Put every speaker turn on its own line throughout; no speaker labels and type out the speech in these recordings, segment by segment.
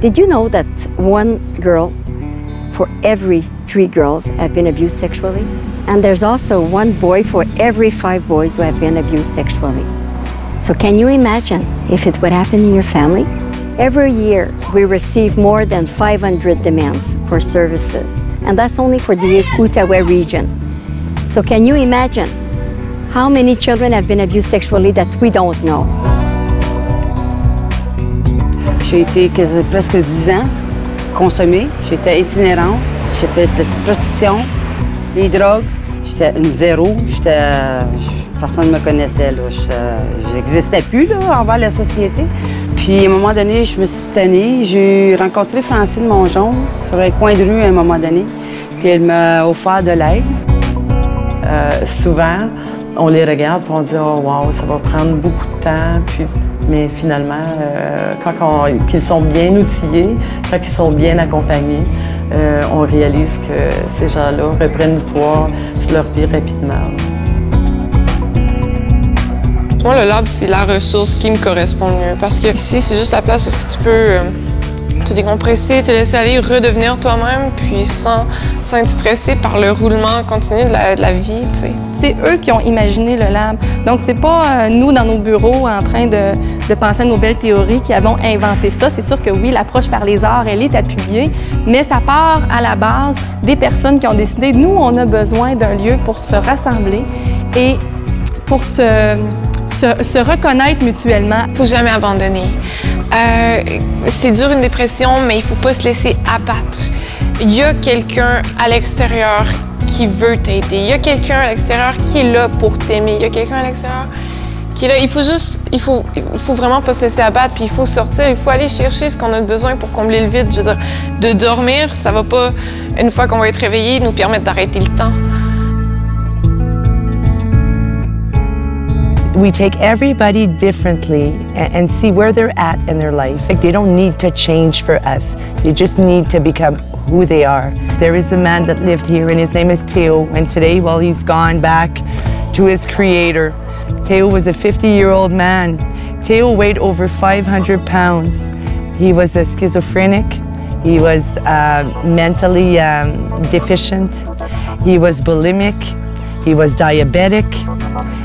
Did you know that one girl for every 3 girls have been abused sexually? And there's also one boy for every 5 boys who have been abused sexually. So can you imagine if it would happen in your family? Every year, we receive more than 500 demands for services, and that's only for the Outaouais region. So can you imagine how many children have been abused sexually that we don't know?
J'ai été presque 10 ans consommée. J'étais itinérante. J'ai fait de la prostitution, des drogues. J'étais une zéro. Personne ne me connaissait. Je n'existais plus là, envers la société. Puis à un moment donné, je me suis tannée. J'ai rencontré Francine Mongeon sur un coin de rue à un moment donné. Puis elle m'a offert de l'aide.
Souvent, on les regarde et on dit « Oh wow, ça va prendre beaucoup de temps ». Mais finalement, qu'ils sont bien outillés, quand ils sont bien accompagnés, on réalise que ces gens-là reprennent du pouvoir sur leur vie rapidement.
Moi, le lab, c'est la ressource qui me correspond le mieux. Parce que ici, c'est juste la place où tu peux te décompresser, te laisser aller, redevenir toi-même, puis sans être stressé par le roulement continu de la vie. T'sais.
C'est eux qui ont imaginé le lab. Donc, c'est pas nous, dans nos bureaux, en train de penser à nos belles théories qui avons inventé ça. C'est sûr que oui, l'approche par les arts, elle est appuyée, mais ça part à la base des personnes qui ont décidé, nous, on a besoin d'un lieu pour se rassembler et pour se reconnaître mutuellement.
Il ne faut jamais abandonner. C'est dur une dépression, mais il ne faut pas se laisser abattre. Il y a quelqu'un à l'extérieur qui veut t'aider. Il y a quelqu'un à l'extérieur qui est là pour t'aimer. Il y a quelqu'un à l'extérieur qui est là. Il faut vraiment pas se laisser abattre, puis il faut sortir, il faut aller chercher ce qu'on a besoin pour combler le vide. Je veux dire, de dormir, ça va pas, une fois qu'on va être réveillé, nous permettre d'arrêter le temps.
We take everybody differently and see where they're at in their life. Like they don't need to change for us. They just need to become who they are. There is a man that lived here and his name is Theo, and today, well, he's gone back to his creator. Theo was a 50-year-old man. Theo weighed over 500 pounds. He was a schizophrenic. He was mentally deficient. He was bulimic. He was diabetic.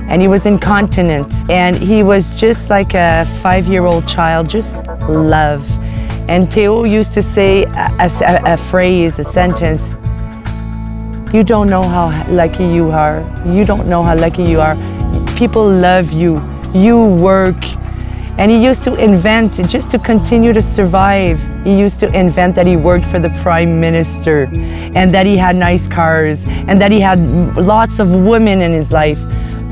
And he was incontinent. And he was just like a 5-year-old child, just love. And Theo used to say a phrase, a sentence, "You don't know how lucky you are. You don't know how lucky you are. People love you. You work." And he used to invent, just to continue to survive, he used to invent that he worked for the Prime Minister and that he had nice cars and that he had lots of women in his life.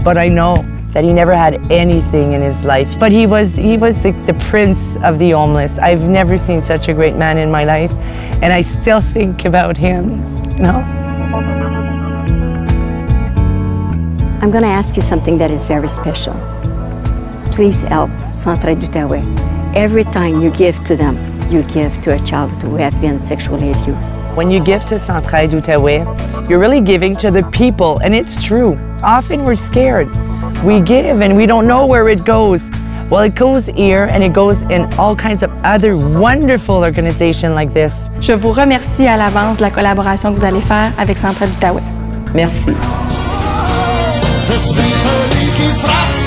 But I know that he never had anything in his life. But he was the prince of the homeless. I've never seen such a great man in my life, and I still think about him, you know?
I'm going to ask you something that is very special. Please help Centraide d'Outaouais. Every time you give to them, you give to a child who have been sexually abused.
When you give to Centraide d'Outaouais, you're really giving to the people, and it's true. Often we're scared. We give and we don't know where it goes. Well, it goes here and it goes in all kinds of other wonderful organizations like this.
Je vous remercie à l'avance de la collaboration que vous allez faire avec Centraide d'Outaouais.
Merci.
Je suis celui qui frappe.